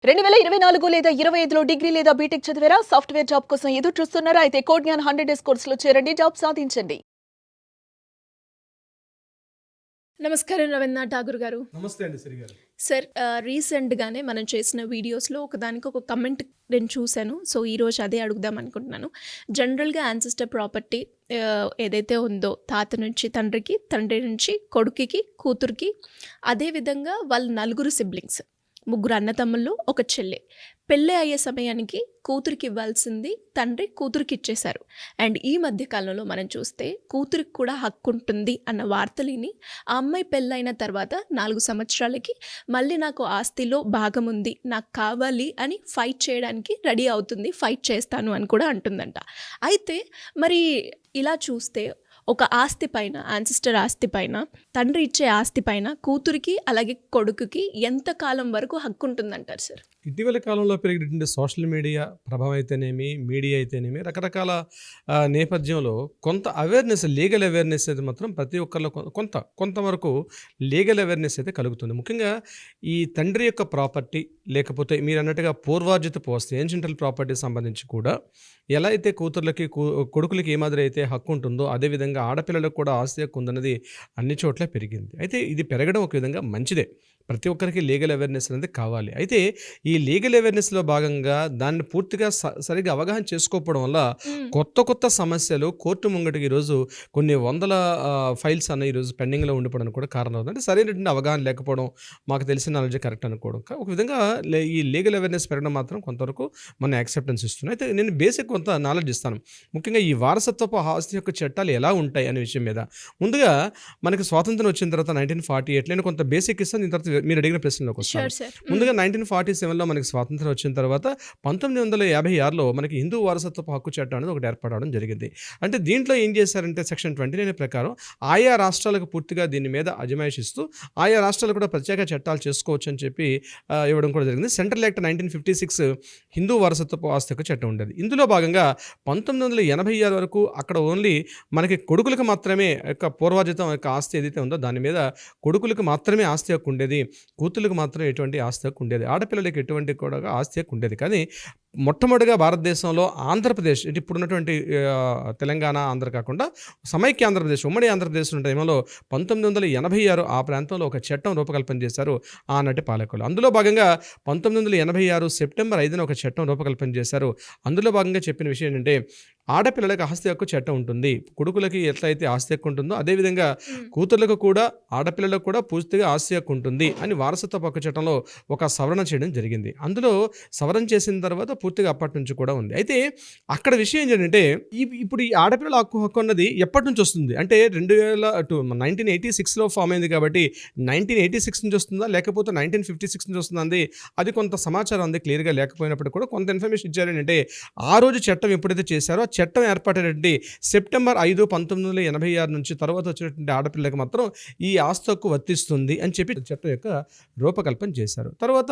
2024 లేదా 25లో డిగ్రీ లేదా బీటెక్ చదివారా? సాఫ్ట్‌వేర్ జాబ్ కోసం ఎదురు చూస్తున్నారా? అయితే కోడ్ జ్ఞాన్ 100 డేస్ కోర్సులో చేరండి. జాబ్ సాధించండి. నమస్కారం రవీంద్రనాథ్ ఠాగూర్ గారు. నమస్తే అండి శ్రీ గారు. సార్ రీసెంట్‌గానే మనం చేసిన వీడియోస్‌లో ఒకదానికి ఒక కమెంట్ నేను చూశాను. సో, ఈరోజు అదే అడుగుదాం అనుకుంటున్నాను. జనరల్‌గా యాన్సెస్టర్ ప్రాపర్టీ ఏదైతే ఉందో తాత నుంచి తండ్రికి, తండ్రి నుంచి కొడుకుకి, కూతురికి, అదేవిధంగా వాళ్ళ నలుగురు సిబ్లింగ్స్, ముగ్గురు అన్నతమ్ముళ్ళు, ఒక చెల్లి. పెళ్ళి అయ్యే సమయానికి కూతురికి ఇవ్వాల్సింది తండ్రి కూతురికి ఇచ్చేశారు. అండ్ ఈ మధ్య కాలంలో మనం చూస్తే కూతురికి కూడా హక్కు ఉంటుంది అన్న వార్తలిని ఆ అమ్మాయి పెళ్ళైన తర్వాత 4 సంవత్సరాలకి మళ్ళీ నాకు ఆస్తిలో భాగం ఉంది, నాకు కావాలి అని ఫైట్ చేయడానికి రెడీ అవుతుంది, ఫైట్ చేస్తాను అని కూడా అంటుందంట. అయితే మరి ఇలా చూస్తే ఒక ఆస్తి పైన, యాన్సిస్టర్ ఆస్తి పైన, తండ్రి ఇచ్చే ఆస్తి పైన కూతురికి అలాగే కొడుకుకి ఎంత కాలం వరకు హక్కు ఉంటుందంటారు సార్? ఇటీవల కాలంలో పెరిగినటువంటి సోషల్ మీడియా ప్రభావం అయితేనేమి, మీడియా అయితేనేమి, రకరకాల నేపథ్యంలో కొంత అవేర్నెస్, లీగల్ అవేర్నెస్ అయితే మాత్రం ప్రతి ఒక్కరిలో కొంతవరకు లీగల్ అవేర్నెస్ అయితే కలుగుతుంది. ముఖ్యంగా ఈ తండ్రి యొక్క ప్రాపర్టీ, లేకపోతే మీరు అన్నట్టుగా పూర్వార్జితపు ఆస్తి, ఏన్షియంటల్ ప్రాపర్టీ సంబంధించి కూడా ఎలా అయితే కూతుర్లకి, కొడుకులకి ఏ మాదిరి అయితే హక్కు ఉంటుందో అదేవిధంగా ఆడపిల్లలకు కూడా ఆస్తి హక్కు ఉందన్నది అన్ని చోట్ల పెరిగింది. అయితే ఇది పెరగడం ఒక విధంగా మంచిదే. ప్రతి ఒక్కరికి లీగల్ అవేర్నెస్ అనేది కావాలి. అయితే ఈ లీగల్ అవేర్నెస్లో భాగంగా దాన్ని పూర్తిగా సరిగ్గా అవగాహన చేసుకోకపోవడం వల్ల కొత్త సమస్యలు కోర్టు ముంగటికి ఈరోజు కొన్ని వందల ఫైల్స్ అన్న ఈరోజు పెండింగ్లో ఉండిపోవడానికి కూడా కారణం అవుతుంది. అంటే సరైనటువంటి అవగాహన లేకపోవడం, మాకు తెలిసిన నాలెడ్జ్ కరెక్ట్ అనుకోవడం. ఒక విధంగా ఈ లీగల్ అవేర్నెస్ పెరగడం మాత్రం కొంతవరకు మన యాక్సెప్టెన్స్ ఇస్తున్నాయి. అయితే నేను బేసిక్ కొంత నాలెడ్జ్ ఇస్తాను. ముఖ్యంగా ఈ వారసత్వపు ఆస్తి యొక్క చట్టాలు ఎలా ఉంటాయి అనే విషయం మీద. ముందుగా మనకి స్వాతంత్రం వచ్చిన తర్వాత 1948 నేను కొంత బేసిక్ ఇస్తాను. దీని తర్వాత మీరు అడిగిన ప్రశ్నలోకి వస్తాను. ముందుగా 1947లో మనకి స్వాతంత్రం వచ్చిన తర్వాత 1956లో మనకి హిందూ వారసత్వపు హక్కు చట్టం అనేది ఒకటి ఏర్పడడం జరిగింది. అంటే దీంట్లో ఏం చేశారంటే సెక్షన్ 29 ప్రకారం ఆయా రాష్ట్రాలకు పూర్తిగా దీని మీద అజమాయిషిస్తూ ఆయా రాష్ట్రాలు కూడా ప్రత్యేక చట్టాలు చేసుకోవచ్చు అని చెప్పి ఇవ్వడం కూడా జరిగింది. సెంట్రల్ యాక్ట్ 1956 హిందూ వారసత్వపు ఆస్తి హక్కు చట్టం ఉండేది. ఇందులో భాగంగా 1986 వరకు అక్కడ ఓన్లీ మనకి కొడుకులకు మాత్రమే యొక్క పూర్వార్జితం యొక్క ఆస్తి ఏదైతే ఉందో దాని మీద కొడుకులకు మాత్రమే ఆస్తి హక్కు ఉండేది, కూతులకు మాత్రం ఎటువంటి ఆస్తి హక్కు ఉండేది, ఆడపిల్లలకి ఎటువంటి కూడా ఆస్తి హక్కు ఉండేది. కానీ మొట్టమొదటిగా భారతదేశంలో ఆంధ్రప్రదేశ్, ఇప్పుడున్నటువంటి తెలంగాణ, ఆంధ్ర కాకుండా సమైక్య ఆంధ్రప్రదేశ్, ఉమ్మడి ఆంధ్రప్రదేశ్ ఉన్న టైంలో 1986 ఆ ప్రాంతంలో ఒక చట్టం రూపకల్పన చేశారు ఆనాటి పాలకులు. అందులో భాగంగా 1986 సెప్టెంబర్ 5న ఒక చట్టం రూపకల్పన చేశారు. అందులో భాగంగా చెప్పిన విషయం ఏంటంటే ఆడపిల్లలకు ఆస్తి హక్కు చట్టం ఉంటుంది. కొడుకులకి ఎట్లయితే ఆస్తి హక్కు ఉంటుందో అదేవిధంగా కూతుర్లకు కూడా, ఆడపిల్లలకు కూడా పూర్తిగా ఆస్తి హక్కు ఉంటుంది అని వారసత్వ హక్కు చట్టంలో ఒక సవరణ చేయడం జరిగింది. అందులో సవరణ చేసిన తర్వాత పూర్తిగా అప్పటి నుంచి కూడా ఉంది. అయితే అక్కడ విషయం ఏంటంటే ఇప్పుడు ఈ ఆడపిల్లల హక్కు అన్నది ఎప్పటి నుంచి వస్తుంది అంటే 1986లో ఫామ్ అయింది కాబట్టి 1986 నుంచి వస్తుందా లేకపోతే 1956 నుంచి వస్తుందా అది కొంత సమాచారం అంది క్లియర్గా లేకపోయినప్పుడు కూడా కొంత ఇన్ఫర్మేషన్ ఇచ్చారు. ఏంటంటే ఆ రోజు చట్టం ఎప్పుడైతే చేశారో ఆ చట్టం ఏర్పడేటువంటి సెప్టెంబర్ 5, 1986 నుంచి తర్వాత వచ్చినటువంటి ఆడపిల్లలకు మాత్రం ఈ ఆస్తి హక్కు వర్తిస్తుంది అని చెప్పి చట్టం యొక్క రూపకల్పన చేశారు. తర్వాత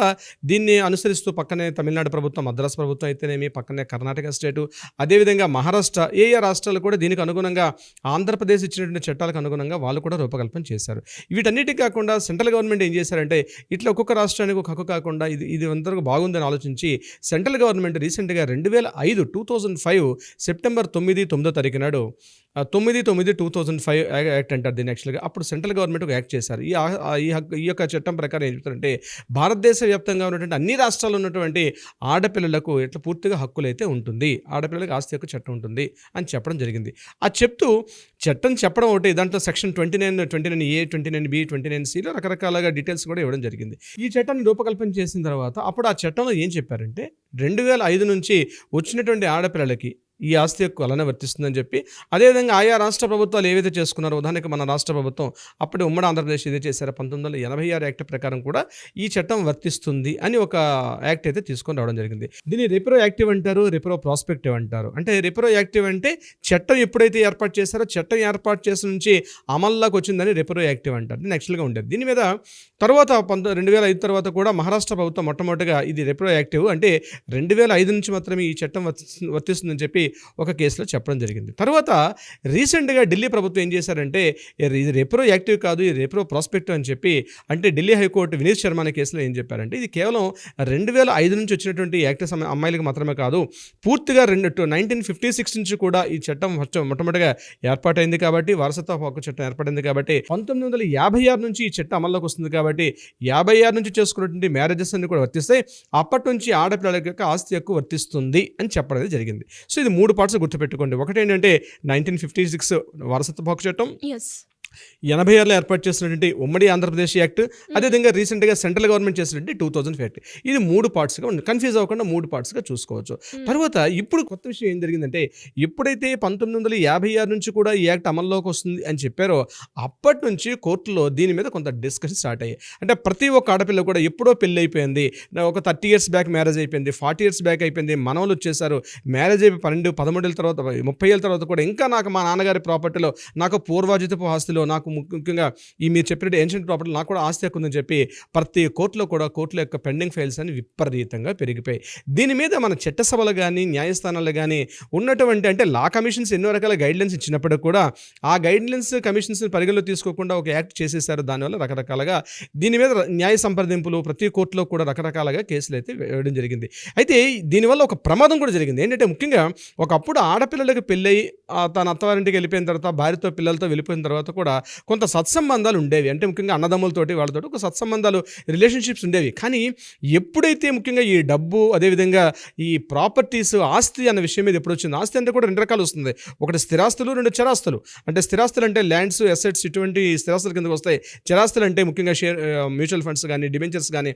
దీన్ని అనుసరిస్తూ పక్కనే తమిళనాడు ప్రభుత్వం, మద్రాసు ప్రభుత్వం అయితేనేమి, పక్కనే కర్ణాటక స్టేటు, అదేవిధంగా మహారాష్ట్ర, ఏ రాష్ట్రాలు కూడా దీనికి అనుగుణంగా ఆంధ్రప్రదేశ్ ఇచ్చినటువంటి చట్టాలకు అనుగుణంగా వాళ్ళు కూడా రూపకల్పన చేశారు. వీటన్నిటికీ కాకుండా సెంట్రల్ గవర్నమెంట్ ఏం చేశారంటే ఇట్లా ఒక్కొక్క రాష్ట్రానికి ఒక హక్కు కాకుండా ఇది అంతవరకు బాగుందని ఆలోచించి సెంట్రల్ గవర్నమెంట్ రీసెంట్గా 2005 సెప్టెంబర్ 9వ తారీఖు నాడు 9/9/2005 యాక్ట్ అంటారు దీన్ని యాక్చువల్గా. అప్పుడు సెంట్రల్ గవర్నమెంట్ ఒక యాక్ట్ చేశారు. ఈ యొక్క చట్టం ప్రకారం ఏం చెప్తారంటే భారతదేశ వ్యాప్తంగా ఉన్నటువంటి అన్ని రాష్ట్రాల్లో ఉన్నటువంటి ఆడపిల్లలకు ఎట్లా పూర్తిగా హక్కులు అయితే ఉంటుంది, ఆడపిల్లలకు ఆస్తి హక్కు చట్టం ఉంటుంది అని చెప్పడం జరిగింది. ఆ చెప్తూ చట్టం చెప్పడం ఒకటి, దాంట్లో సెక్షన్ 29A, 29B, 29Cలో రకరకాలుగా డీటెయిల్స్ కూడా ఇవ్వడం జరిగింది. ఈ చట్టాన్ని రూపకల్పన చేసిన తర్వాత అప్పుడు ఆ చట్టంలో ఏం చెప్పారంటే 2005 నుంచి వచ్చినటువంటి ఆడపిల్లలకి ఈ ఆస్తి హక్కు అలానే వర్తిస్తుందని చెప్పి, అదేవిధంగా ఆయా రాష్ట్ర ప్రభుత్వాలు ఏవైతే చేసుకున్నారో, ఉదాహరణకి మన రాష్ట్ర ప్రభుత్వం అప్పుడు ఉమ్మడి ఆంధ్రప్రదేశ్ ఏదైతే చేశారో 1986 యాక్ట్ ప్రకారం కూడా ఈ చట్టం వర్తిస్తుంది అని ఒక యాక్ట్ అయితే తీసుకొని రావడం జరిగింది. దీన్ని రెప్రో యాక్టివ్ అంటారు, రెప్రో ప్రాస్పెక్టివ్ అంటారు. అంటే రెప్రో యాక్టివ్ అంటే చట్టం ఎప్పుడైతే ఏర్పాటు చేశారో చట్టం ఏర్పాటు చేసిన నుంచి అమల్లోకి వచ్చిందని రెప్రో యాక్టివ్ అంటారు. దీన్ని యాక్చువల్గా ఉండేది. దీని మీద తర్వాత 2005 తర్వాత కూడా మహారాష్ట్ర ప్రభుత్వం మొట్టమొదటిగా ఇది రెప్రో యాక్టివ్ అంటే 2005 నుంచి మాత్రమే ఈ చట్టం వర్తిస్తుందని చెప్పి ఒక కేసులో చెప్పడం జరిగింది. తర్వాత రీసెంట్గా ఢిల్లీ ప్రభుత్వం ఏం చేశారంటే ఇది రెప్రో యాక్టివ్ కాదు, ఇది రెప్రో ప్రాస్పెక్టివ్ అని చెప్పి, అంటే ఢిల్లీ హైకోర్టు వినీత్ శర్మ అనే కేసులో ఏం చెప్పారంటే ఇది కేవలం 2005 నుంచి వచ్చినటువంటి యాక్టివ్ అమ్మాయిలకు మాత్రమే కాదు, పూర్తిగా 1956 నుంచి కూడా ఈ చట్టం మొట్టమొదటిగా ఏర్పాటైంది కాబట్టి, వారసత్వ హక్కు చట్టం ఏర్పడింది కాబట్టి 1956 నుంచి ఈ చట్టం అమల్లోకి వస్తుంది కాబట్టి 56 నుంచి చేసుకున్నటువంటి మ్యారేజెస్ అన్ని కూడా వర్తిస్తాయి. అప్పటి నుంచి ఆడపిల్లల యొక్క ఆస్తి హక్కు వర్తిస్తుంది అని చెప్పడం జరిగింది. సో ఇది 3 పార్ట్స్ గుర్తుపెట్టుకోండి. ఒకటి ఏంటంటే 1956 వారసత్వ హక్కు చట్టం, 86లో ఏర్పాటు చేసినటువంటి ఉమ్మడి ఆంధ్రప్రదేశ్ యాక్ట్, అదేవిధంగా రీసెంట్గా సెంట్రల్ గవర్నమెంట్ చేసినటువంటి 2000 యాక్ట్. ఇది 3 పార్ట్స్గా ఉంది. కన్ఫ్యూజ్ అవ్వకుండా 3 పార్ట్స్గా చూసుకోవచ్చు. తర్వాత ఇప్పుడు కొత్త విషయం ఏం జరిగిందంటే ఎప్పుడైతే 1956 నుంచి కూడా ఈ యాక్ట్ అమల్లోకి వస్తుంది అని చెప్పారో అప్పటి నుంచి కోర్టులో దీని మీద కొంత డిస్కషన్ స్టార్ట్ అయ్యాయి. అంటే ప్రతి ఒక్క ఆడపిల్ల కూడా ఎప్పుడో పెళ్ళి అయిపోయింది, ఒక 30 years బ్యాక్ మ్యారేజ్ అయిపోయింది, 40 years బ్యాక్ అయిపోయింది, మనవలు వచ్చేసారు, మ్యారేజ్ అయిపోయి 12, 13 ఏళ్ళ తర్వాత, 30 ఏళ్ళ తర్వాత కూడా ఇంకా నాకు మా నాన్నగారి ప్రాపర్టీలో, నాకు పూర్వాజితపు ఆస్తిలో, నాకు ముఖ్యంగా ఈ మీరు చెప్పినట్టు ఏన్షియంట్ ప్రాపర్టీ నాకు కూడా ఆస్తి హక్కు ఉందని చెప్పి ప్రతి కోర్టులో కూడా కోర్టుల యొక్క పెండింగ్ ఫైల్స్ అని విపరీతంగా పెరిగిపోయాయి. దీని మీద మన చట్టసభలు కానీ న్యాయస్థానాలు కానీ ఉన్నటువంటి, అంటే లా కమిషన్స్ ఎన్నో రకాల గైడ్లైన్స్ ఇచ్చినప్పటికీ కూడా ఆ గైడ్లైన్స్ కమిషన్స్ పరిగణలో తీసుకోకుండా ఒక యాక్ట్ చేసేసారు. దానివల్ల రకరకాలుగా దీని మీద న్యాయ సంప్రదింపులు ప్రతి కోర్టులో కూడా రకరకాలుగా కేసులు అయితే వేయడం జరిగింది. అయితే దీనివల్ల ఒక ప్రమాదం కూడా జరిగింది. ఏంటంటే ముఖ్యంగా ఒకప్పుడు ఆడపిల్లలకు పెళ్ళై తన అత్తవారింటికి వెళ్ళిపోయిన తర్వాత, భార్యతో పిల్లలతో వెళ్ళిపోయిన తర్వాత కూడా కొంత సత్సంబంధాలు ఉండేవి. అంటే ముఖ్యంగా అన్నదమ్ములతోటి వాళ్ళతో ఒక సత్సంబంధాలు, రిలేషన్షిప్స్ ఉండేవి. కానీ ఎప్పుడైతే ముఖ్యంగా ఈ డబ్బు, అదేవిధంగా ఈ ప్రాపర్టీస్, ఆస్తి అన్న విషయం మీద ఎప్పుడు వచ్చింది, ఆస్తి అంటే కూడా 2 రకాలు వస్తుంది. ఒకటి స్థిరాస్తులు, 2 చరాస్తులు. అంటే స్థిరాస్తులు అంటే ల్యాండ్స్, అసెట్స్, ఇటువంటి స్థిరాస్తుల కిందకు వస్తాయి. చరాస్తులు అంటే ముఖ్యంగా మ్యూచువల్ ఫండ్స్ కానీ, డిబెంచర్స్ కానీ,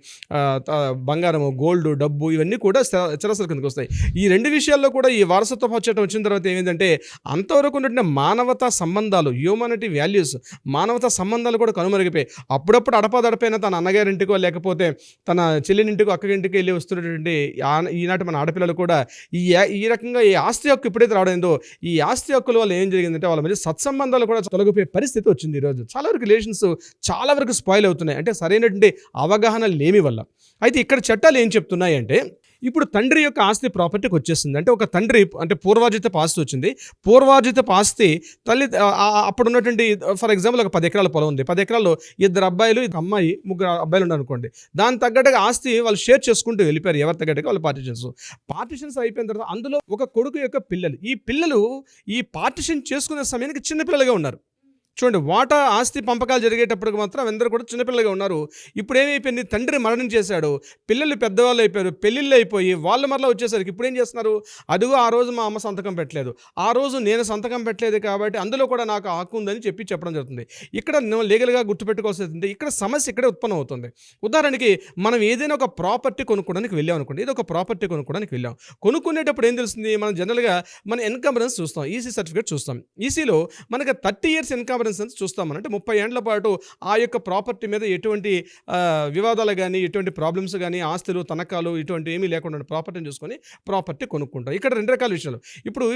బంగారము, గోల్డ్, డబ్బు, ఇవన్నీ కూడా చరాస్తుల కిందకు వస్తాయి. ఈ 2 విషయాల్లో కూడా ఈ వారసత్వ హక్కు చట్టం వచ్చిన తర్వాత ఏమైందంటే అంతవరకు ఉన్నటువంటి మానవతా సంబంధాలు, హ్యూమానిటీ వాల్యూస్, మానవతా సంబంధాలు కూడా కనుమరుగిపోయి అప్పుడప్పుడు అడపాదడపైన తన అన్నగారింటికో లేకపోతే తన చెల్లినింటికో అక్కగింటికి వెళ్ళి వస్తున్నటువంటి ఈనాటి మన ఆడపిల్లలు కూడా ఈ రకంగా ఈ ఆస్తి హక్కు ఎప్పుడైతే రావడంతో ఈ ఆస్తి హక్కుల వల్ల ఏం జరిగిందంటే వాళ్ళ మధ్య సత్సంబంధాలు కూడా తొలగిపోయే పరిస్థితి వచ్చింది. ఈరోజు చాలా వరకు రిలేషన్స్ చాలా వరకు స్పాయిల్ అవుతున్నాయి, అంటే సరైనటువంటి అవగాహన లేమి వల్ల. అయితే ఇక్కడ చట్టాలు ఏం చెప్తున్నాయి అంటే ఇప్పుడు తండ్రి యొక్క ఆస్తి ప్రాపర్టీకి వచ్చేసింది. అంటే ఒక తండ్రి అంటే పూర్వాజిత ఆస్తి వచ్చింది. పూర్వాజిత ఆస్తి తల్లి అప్పుడు ఉన్నటువంటి, ఫర్ ఎగ్జాంపుల్ ఒక 10 ఎకరాల పొలం ఉంది. 10 ఎకరాల్లో 2 అబ్బాయిలు, 1 అమ్మాయి, 3 అబ్బాయిలు ఉన్నారు అనుకోండి. దాని తగ్గట్టుగా ఆస్తి వాళ్ళు షేర్ చేసుకుంటూ వెళ్ళిపోయారు. ఎవరి తగ్గట్టుగా వాళ్ళు పార్టిషన్స్ అయిపోయిన తర్వాత అందులో ఒక కొడుకు యొక్క పిల్లలు, ఈ పిల్లలు ఈ పార్టిషన్ చేసుకునే సమయానికి చిన్నపిల్లలుగా ఉన్నారు. చూడండి, వాటా ఆస్తి పంపకాలు జరిగేటప్పటికి మాత్రం అందరూ కూడా చిన్నపిల్లగా ఉన్నారు. ఇప్పుడు ఏమైపోయింది, తండ్రి మరణం చేశాడు, పిల్లలు పెద్దవాళ్ళు అయిపోయారు, పెళ్ళిళ్ళు అయిపోయి వాళ్ళు మరలా వచ్చేసరికి ఇప్పుడు ఏం చేస్తున్నారు, అదిగో ఆ రోజు మా అమ్మ సంతకం పెట్టలేదు, ఆ రోజు నేను సంతకం పెట్టలేదు కాబట్టి అందులో కూడా నాకు హక్కు ఉందని చెప్పడం జరుగుతుంది. ఇక్కడ లీగల్గా గుర్తుపెట్టుకోవాల్సింది, ఇక్కడ సమస్య ఇక్కడే ఉత్పన్నం అవుతుంది. ఉదాహరణకి మనం ఏదైనా ఒక ప్రాపర్టీ కొనుక్కోవడానికి వెళ్ళాం అనుకోండి, ఏదో ఒక ప్రాపర్టీ కొనుక్కోవడానికి వెళ్ళాం. కొనుక్కునేటప్పుడు ఏం తెలుస్తుంది, మనం జనరల్గా మన ఎన్కంబరెన్స్ చూస్తాం, ఈసీ సర్టిఫికేట్ చూస్తాం. ఈసీలో మనకి 30 years ఎన్కంబరెన్స్ చూస్తామని, అంటే 30 ఏళ్ల పాటు ఆ యొక్క ప్రాపర్టీ మీద ఎటువంటి వివాదాలు కానీ, ఎటువంటి ప్రాబ్లమ్స్ కానీ, ఆస్తులు, తనఖాలు ఇటువంటి ఏమీ లేకుండా ప్రాపర్టీని చూసుకొని ప్రాపర్టీ కొనుక్కుంటాం. ఇక్కడ 2 రకాల విషయాలు. ఇప్పుడు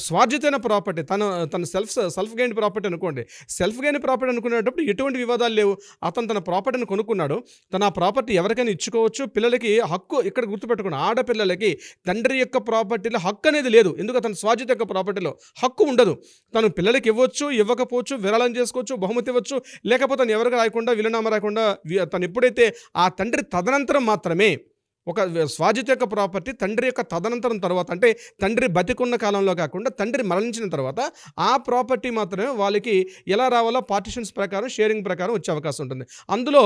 స్వార్జితమైన ప్రాపర్టీ, తన సెల్ఫ్ గెయిన్ ప్రాపర్టీ అనుకోండి. సెల్ఫ్ గెయిన్ ప్రాపర్టీ అనుకునేటప్పుడు ఎటువంటి వివాదాలు లేవు. అతను తన ప్రాపర్టీని కొనుక్కున్నాడు, తన ప్రాపర్టీ ఎవరికైనా ఇచ్చుకోవచ్చు. పిల్లలకి హక్కు, ఇక్కడ గుర్తుపెట్టుకుని, ఆడపిల్లలకి తండ్రి యొక్క ప్రాపర్టీలో హక్కు అనేది లేదు. ఎందుకు, తన స్వార్జిత యొక్క ప్రాపర్టీలో హక్కు ఉండదు. తను పిల్లలకి ఇవ్వచ్చు, ఇవ్వకపోవచ్చు, విరాళం చేసుకోవచ్చు, బహుమతి ఇవ్వచ్చు, లేకపోతే తను ఎవరికి రాయకుండా, విలునామా రాయకుండా, తను ఎప్పుడైతే ఆ తండ్రి తదనంతరం మాత్రమే ఒక స్వాజిత యొక్క ప్రాపర్టీ తండ్రి యొక్క తదనంతరం తర్వాత, అంటే తండ్రి బతికున్న కాలంలో కాకుండా తండ్రి మరణించిన తర్వాత ఆ ప్రాపర్టీ మాత్రమే వాళ్ళకి ఎలా రావాలో పార్టిషన్స్ ప్రకారం, షేరింగ్ ప్రకారం వచ్చే అవకాశం ఉంటుంది. అందులో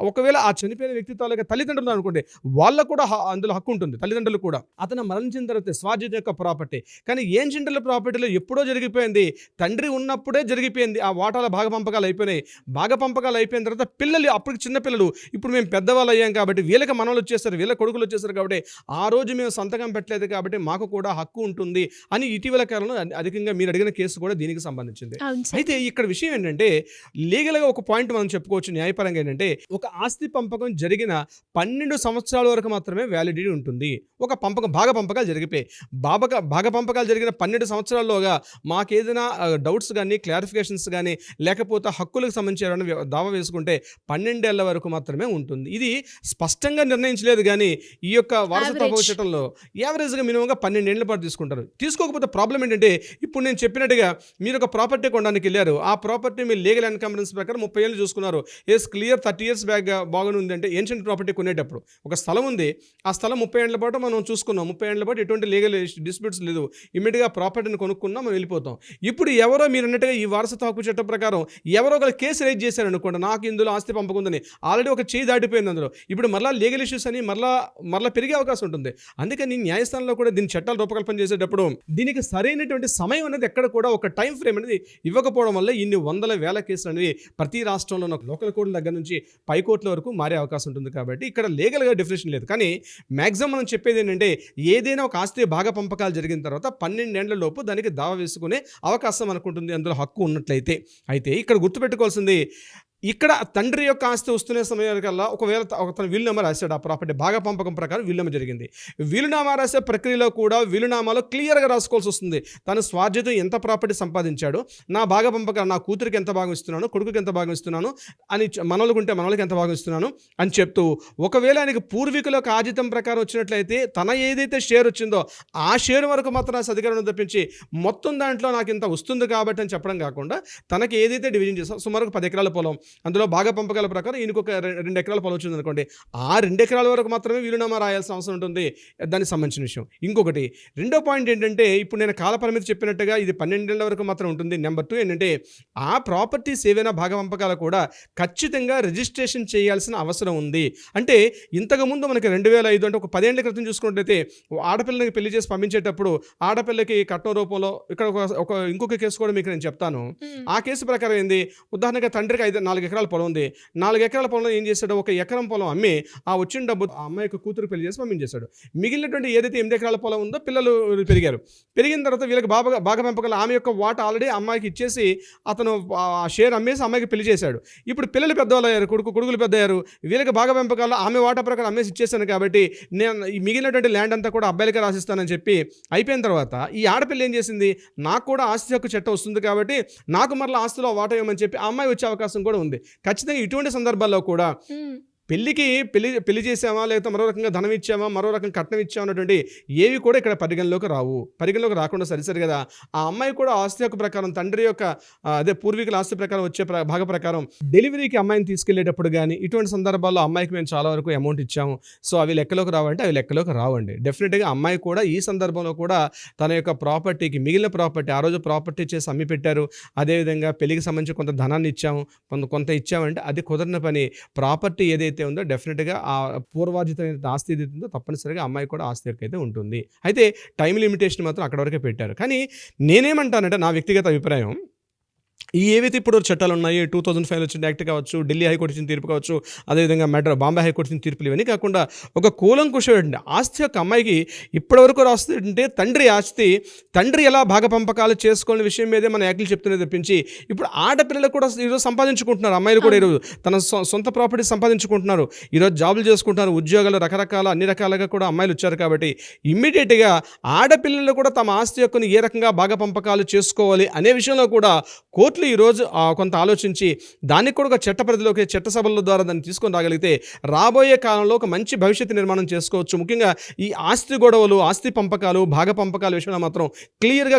ఒకవేళ ఆ చనిపోయిన వ్యక్తి తాలూకా తల్లిదండ్రులు అనుకోండి, వాళ్ళకు కూడా అందులో హక్కు ఉంటుంది. తల్లిదండ్రులు కూడా అతను మరణించిన తర్వాత స్వాజిత యొక్క ప్రాపర్టీ. కానీ ఏన్షియంట్ ప్రాపర్టీలో ఎప్పుడో జరిగిపోయింది, తండ్రి ఉన్నప్పుడే జరిగిపోయింది. ఆ వాటాల భాగపంపకాలు అయిపోయినాయి. భాగపంపకాలు అయిపోయిన తర్వాత పిల్లలు, అప్పటికి చిన్నపిల్లలు, ఇప్పుడు మేము పెద్దవాళ్ళు అయ్యాం కాబట్టి వీళ్ళకి మనవలు వచ్చేస్తారు, వీళ్ళ కొడుకులు వచ్చేసారు కాబట్టి ఆ రోజు మేము సంతకం పెట్టలేదు కాబట్టి మాకు కూడా హక్కు ఉంటుంది అని ఇటీవల కాలంలో అధికంగా మీరు అడిగిన కేసు కూడా దీనికి సంబంధించింది. అయితే ఇక్కడ విషయం ఏంటంటే, లీగల్గా ఒక పాయింట్ మనం చెప్పుకోవచ్చు న్యాయపరంగా ఏంటంటే, ఒక ఆస్తి పంపకం జరిగిన 12 సంవత్సరాల వరకు మాత్రమే వ్యాలిడిటీ ఉంటుంది. ఒక భాగ పంపకాలు జరిగిపోయి భాగ పంపకాలు జరిగిన 12 సంవత్సరాల్లోగా మాకేదైనా డౌట్స్ కానీ, క్లారిఫికేషన్స్ కానీ, లేకపోతే హక్కులకు సంబంధించి దావా వేసుకుంటే 12 ఏళ్ల వరకు మాత్రమే ఉంటుంది. ఇది స్పష్టంగా నిర్ణయించలేదు కానీ ఈ యొక్క వారసత్వ హక్కు చట్టంలో యావరేజ్గా మినిమంగా 12 ఏళ్ల పాటు తీసుకుంటారు. తీసుకోకపోతే ప్రాబ్లం ఏంటంటే ఇప్పుడు నేను చెప్పినట్టుగా మీరు ఒక ప్రాపర్టీ కొనడానికి వెళ్ళారు, ఆ ప్రాపర్టీ మీ లీగల్ ఎన్కంబరెన్స్ ప్రకారం 30 ఏళ్ళు చూసుకున్నారు, క్లియర్ 30 ఇయర్స్ బ్యాక్ బాగానే ఉంది అంటే ఏన్షియంట్ ప్రాపర్టీ కొనేటప్పుడు ఒక స్థలం ఉంది, ఆ స్థలం 30 ఏళ్ల పాటు మనం చూసుకున్నాం, 30 ఏళ్ల పాటు ఎటువంటి లీగల్ డిస్ప్యూట్స్ లేదు, ఇమీడియట్గా ప్రాపర్టీని కొనుక్కున్నాం, మనం వెళ్ళిపోతాం. ఇప్పుడు ఎవరో మీరు అన్నట్టుగా ఈ వారసత్వ హక్కు చట్టం ప్రకారం ఎవరో ఒకరు కేసు రైజ్ చేశారు అనుకోండి, నాకు ఇందులో ఆస్తి పంపకుందని, ఆల్రెడీ ఒక చేయి దాటిపోయింది అందులో, ఇప్పుడు మరలా లీగల్ ఇష్యూస్ అని మరలా పెరిగే అవకాశం ఉంటుంది. అందుకని న్యాయస్థానంలో కూడా దీని చట్టాలు రూపకల్పన చేసేటప్పుడు దీనికి సరైనటువంటి సమయం అనేది ఎక్కడ కూడా ఒక టైం ఫ్రేమ్ అనేది ఇవ్వకపోవడం వల్ల ఇన్ని వందల వేల కేసులు అనేవి ప్రతి రాష్ట్రంలో లోకల్ కోర్టుల దగ్గర నుంచి పై కోర్టుల వరకు మారే అవకాశం ఉంటుంది. కాబట్టి ఇక్కడ లీగల్గా డెఫినేషన్ లేదు. కానీ మ్యాక్సిమం మనం చెప్పేది ఏంటంటే ఏదైనా ఒక ఆస్తి భాగ పంపకాలు జరిగిన తర్వాత 12 ఏళ్ల లోపు దానికి దావా వేసుకునే అవకాశం అనుకుంటుంది అందులో హక్కు ఉన్నట్లయితే. అయితే ఇక్కడ గుర్తుపెట్టుకోవాల్సింది, ఇక్కడ తండ్రి యొక్క ఆస్తి వస్తున్న సమయానికల్లా ఒకవేళ తన వీలునామా రాశాడు, ఆ ప్రాపర్టీ భాగ పంపకం ప్రకారం వీలునామా జరిగింది. వీలునామా రాసే ప్రక్రియలో కూడా వీలునామాలో క్లియర్గా రాసుకోవాల్సి వస్తుంది, తను స్వార్జితం ఎంత ప్రాపర్టీ సంపాదించాడు, నా భాగ పంపకం నా కూతురికి ఎంత భాగం ఇస్తున్నాను, కొడుకుకి ఎంత భాగం ఇస్తున్నాను అని, మనవలకు ఉంటే మనవలకి ఎంత భాగం ఇస్తున్నాను అని చెప్తూ, ఒకవేళ ఆయనకి పూర్వీకుల ఆజితం ప్రకారం వచ్చినట్లయితే తన ఏదైతే షేర్ వచ్చిందో ఆ షేర్ వరకు మాత్రం అధికారం తప్పించి మొత్తం దాంట్లో నాకు ఇంత వస్తుంది కాబట్టి అని చెప్పడం కాకుండా, తనకి ఏదైతే డివిజన్ చేస్తాం సుమారు 10 ఎకరాల పొలం, అందులో భాగ పంపకాల ప్రకారం ఈయనకు ఒక 2 ఎకరాల పొలం వచ్చింది అనుకోండి, ఆ 2 ఎకరాల వరకు మాత్రమే వీలునామా రాయాల్సిన అవసరం ఉంటుంది, దానికి సంబంధించిన విషయం. ఇంకొకటి రెండో పాయింట్ ఏంటంటే, ఇప్పుడు నేను కాల పరిమితి చెప్పినట్టుగా ఇది 12 ఏళ్ల వరకు మాత్రం ఉంటుంది. నెంబర్ 2 ఏంటంటే, ఆ ప్రాపర్టీస్ ఏవైనా భాగ పంపకాలు కూడా ఖచ్చితంగా రిజిస్ట్రేషన్ చేయాల్సిన అవసరం ఉంది. అంటే ఇంతకుముందు మనకి 2005 అంటే ఒక 10 ఏళ్ల క్రితం చూసుకున్నట్లయితే ఆడపిల్లకి పెళ్లి చేసి పంపించేటప్పుడు ఆడపిల్లకి కట్నం రూపంలో ఇక్కడ ఇంకొక కేసు కూడా మీకు నేను చెప్తాను. ఆ కేసు ప్రకారం ఏంది, ఉదాహరణగా తండ్రికి 4 ఎకరాల పొలం ఉంది, 4 ఎకరాల పొలంలో ఏం చేశాడు, 1 ఎకరం పొలం అమ్మి ఆ వచ్చిన డబ్బు ఆ అమ్మాయి యొక్క కూతురు పెళ్లి చేసి పంపించేశాడు. మిగిలినటువంటి ఏదైతే 8 ఎకరాల పొలం ఉందో పిల్లలు పెరిగిన తర్వాత వీళ్ళకి భాగ పంపకాలు ఆమె యొక్క వాటా ఆల్రెడీ అమ్మాయికి ఇచ్చేసి అతను ఆ షేర్ అమ్మేసి అమ్మాయికి పెళ్లి చేశాడు. ఇప్పుడు పిల్లలు పెద్దవాళ్ళు అయ్యారు, కొడుకులు పెద్ద అయ్యారు, వీళ్ళకి భాగ పంపకాలు ఆమె వాటా ప్రకారం అమ్మేసి ఇచ్చేసాను కాబట్టి నేను ఈ మిగిలినటువంటి ల్యాండ్ అంతా కూడా అబ్బాయిలకే రాసిస్తానని చెప్పి అయిపోయిన తర్వాత ఈ ఆడపిల్ల ఏం చేసింది, నాకు కూడా ఆస్తి హక్కు చట్టం వస్తుంది కాబట్టి నాకు మరలా ఆస్తిలో వాటా ఇవ్వమని చెప్పి ఆ అమ్మాయి వచ్చే అవకాశం కూడా ఉంది. ఖచ్చితంగా ఇటువంటి సందర్భాల్లో కూడా పెళ్లి చేసామా, లేకపోతే మరో రకంగా ధనం ఇచ్చామా, మరో రకంగా కట్నం ఇచ్చామా అన్నటువంటి ఏవి కూడా ఇక్కడ పరిగణలోకి రాకుండా సరిసరి కదా ఆ అమ్మాయి కూడా ఆస్తి హక్కు ప్రకారం తండ్రి యొక్క పూర్వీకుల ఆస్తి ప్రకారం వచ్చే భాగ ప్రకారం డెలివరీకి అమ్మాయిని తీసుకెళ్లేటప్పుడు కానీ ఇటువంటి సందర్భాల్లో అమ్మాయికి మేము చాలా వరకు అమౌంట్ ఇచ్చాము, సో అవి లెక్కలోకి రావంటే అవి లెక్కలోకి రావండి. డెఫినెట్గా అమ్మాయి కూడా ఈ సందర్భంలో కూడా తన యొక్క ప్రాపర్టీకి మిగిలిన ప్రాపర్టీ ఆ రోజు ప్రాపర్టీ చేసి అమ్మి పెట్టారు, అదేవిధంగా పెళ్లికి సంబంధించి కొంత ధనాన్ని ఇచ్చాము, కొంత ఇచ్చామంటే అది కుదరని పని. ప్రాపర్టీ ఏదైతే ఉందో డెఫినెట్గా ఆ పూర్వార్జితమైన ఆస్తి ఏదైతే ఉందో తప్పనిసరిగా అమ్మాయి కూడా ఆస్తి హక్కు అయితే ఉంటుంది. అయితే టైం లిమిటేషన్ మాత్రం అక్కడ వరకే పెట్టారు. కానీ నేనేమంటానంటే నా వ్యక్తిగత అభిప్రాయం, ఈ ఏవైతే ఇప్పుడు చట్టాలు ఉన్నాయి 2005 వచ్చిన యాక్ట్ కావచ్చు, ఢిల్లీ హైకోర్టు ఇచ్చిన తీర్పు కావచ్చు, అదేవిధంగా బాంబే హైకోర్టు ఇచ్చిన తీర్పులు ఇవన్నీ కాకుండా ఒక కూలంకుషమైన ఆస్తి యొక్క అమ్మాయికి ఇప్పటివరకు రాస్తుంటే తండ్రి ఎలా భాగ పంపకాలు చేసుకోవాలనే విషయం మీదే మన యాక్ట్లు చెప్తున్నది తప్పించి ఇప్పుడు ఆడపిల్లలు కూడా ఈరోజు సంపాదించుకుంటున్నారు, అమ్మాయిలు కూడా ఈరోజు తన సొంత ప్రాపర్టీ సంపాదించుకుంటున్నారు, ఈరోజు జాబులు చేసుకుంటున్నారు, ఉద్యోగాలు అన్ని రకాలుగా కూడా అమ్మాయిలు వచ్చారు. కాబట్టి ఇమ్మీడియట్గా ఆడపిల్లలు కూడా తమ ఆస్తి హక్కుని ఏ రకంగా భాగ పంపకాలు చేసుకోవాలి అనే విషయంలో కూడా కోర్టులు ఈరోజు కొంత ఆలోచించి దానికి కూడా ఒక చట్టపరిధిలోకి చట్టసభల ద్వారా దాన్ని తీసుకొని రాగలిగితే రాబోయే కాలంలో ఒక మంచి భవిష్యత్తు నిర్మాణం చేసుకోవచ్చు. ముఖ్యంగా ఈ ఆస్తి గొడవలు, ఆస్తి పంపకాలు, భాగ పంపకాల విషయంలో మాత్రం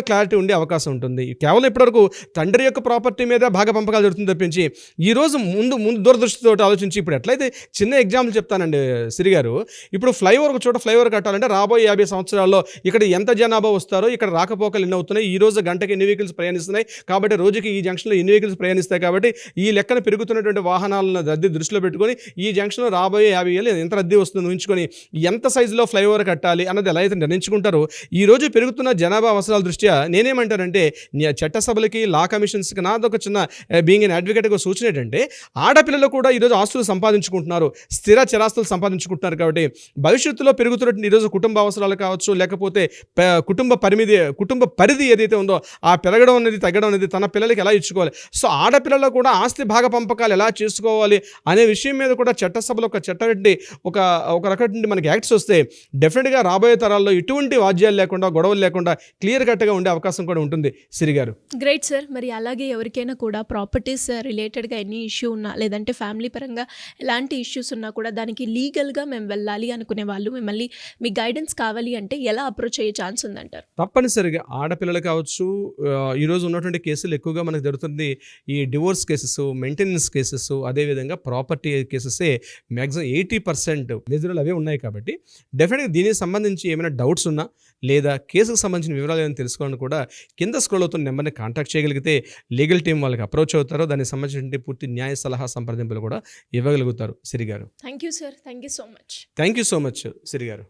క్లారిటీ ఉండే అవకాశం ఉంటుంది. కేవలం ఇప్పటివరకు తండ్రి యొక్క ప్రాపర్టీ మీద భాగ పంపకాలు జరుగుతుంది తప్పించి ఈరోజు ముందు దూరదృష్టితో ఆలోచించి ఇప్పుడు ఎట్లయితే చిన్న ఎగ్జాంపుల్ చెప్తానండి సిరి గారు, ఇప్పుడు ఒక చోట ఫ్లైఓవర్ కట్టాలంటే రాబోయే 50 సంవత్సరాల్లో ఇక్కడ ఎంత జనాభా వస్తారో, ఇక్కడ రాకపోకలు ఎన్ని అవుతున్నాయి, ఈ రోజు గంటకి ఎన్ని వెహికల్స్ ప్రయాణిస్తున్నాయి కాబట్టి రోజుకి ఈ జంక్షన్లో ఎన్ని వెహికల్స్ ప్రయాణిస్తాయి కాబట్టి ఈ లెక్కన పెరుగుతున్నటువంటి వాహనాలను రద్దీ దృష్టిలో పెట్టుకొని ఈ జంక్షన్లో రాబోయే 50 ఏళ్ళు ఎంత రద్దీ వస్తుందో ఊహించుకొని ఎంత సైజులో ఫ్లైఓవర్ కట్టాలి అన్నది ఎలా అయితే నిర్ణయించుకుంటారో ఈ రోజు పెరుగుతున్న జనాభా అవసరాల దృష్ట్యా నేనేమంటానంటే చట్టసభలకి లా కమిషన్స్కి నాదొక చిన్న బీయింగ్ ఎన్ అడ్వకేట్గా సూచన ఏంటంటే ఆడపిల్లలు కూడా ఈరోజు ఆస్తులు సంపాదించుకుంటున్నారు, స్థిర చరాస్తులు సంపాదించుకుంటున్నారు కాబట్టి భవిష్యత్తులో పెరుగుతున్నట్టు ఈరోజు కుటుంబ అవసరాలు కావచ్చు, లేకపోతే కుటుంబ పరిధి ఏదైతే ఉందో ఆ పెరగడం అనేది తగ్గడం అనేది తన పిల్లలకి ఎలా ఇచ్చుకోవాలి. సో ఆడపిల్లలు కూడా ఆస్తి భాగ పంపకాలు ఎలా చేసుకోవాలి అనే విషయం మీద కూడా చట్టసభలో ఒక చట్టం ఒక రకం మనకి యాక్ట్స్ వస్తే డెఫినెట్గా రాబోయే తరాల్లో ఇటువంటి వాద్యాలు లేకుండా గొడవలు లేకుండా క్లియర్ కట్గా ఉండే అవకాశం కూడా ఉంటుంది సిరి గారు. Great sir. మరి అలాగే ఎవరికైనా కూడా ప్రాపర్టీస్ రిలేటెడ్గా ఎనీ ఇష్యూ ఉన్నా లేదంటే ఫ్యామిలీ పరంగా ఎలాంటి ఇష్యూస్ ఉన్నా కూడా దానికి లీగల్గా మేము వెళ్ళాలి అనుకునే వాళ్ళు మిమ్మల్ని మీ గైడెన్స్ కావాలి అంటే ఎలా అప్రోచ్ అయ్యే ఛాన్స్ ఉందంటారు? తప్పనిసరిగా ఆడపిల్లలు కావచ్చు, ఈరోజు ఉన్నటువంటి కేసులు ఎక్కువగా మనకు జరుగుతుంది ఈ డివోర్స్ కేసెస్, మెయింటెనెన్స్ కేసెస్, అదేవిధంగా ప్రాపర్టీ కేసెసే మ్యాక్సిమం 80% నిధులు అవే ఉన్నాయి. కాబట్టి డెఫినెట్గా దీనికి సంబంధించి ఏమైనా డౌట్స్ ఉన్నా లేదా కేసుకు సంబంధించిన వివరాలు ఏమైనా తెలుసుకోవాలని కూడా కింద స్క్రోల్ అవుతున్న నెంబర్ని కాంటాక్ట్ చేయగలిగితే లీగల్ టీం వాళ్ళకి అప్రోచ్ అవుతారో దానికి సంబంధించిన పూర్తి న్యాయ సలహా సంప్రదింపులు కూడా ఇవ్వగలుగుతారు. సిరి గారు, thank you sir. Thank you so much. Thank you so much Siri గారు.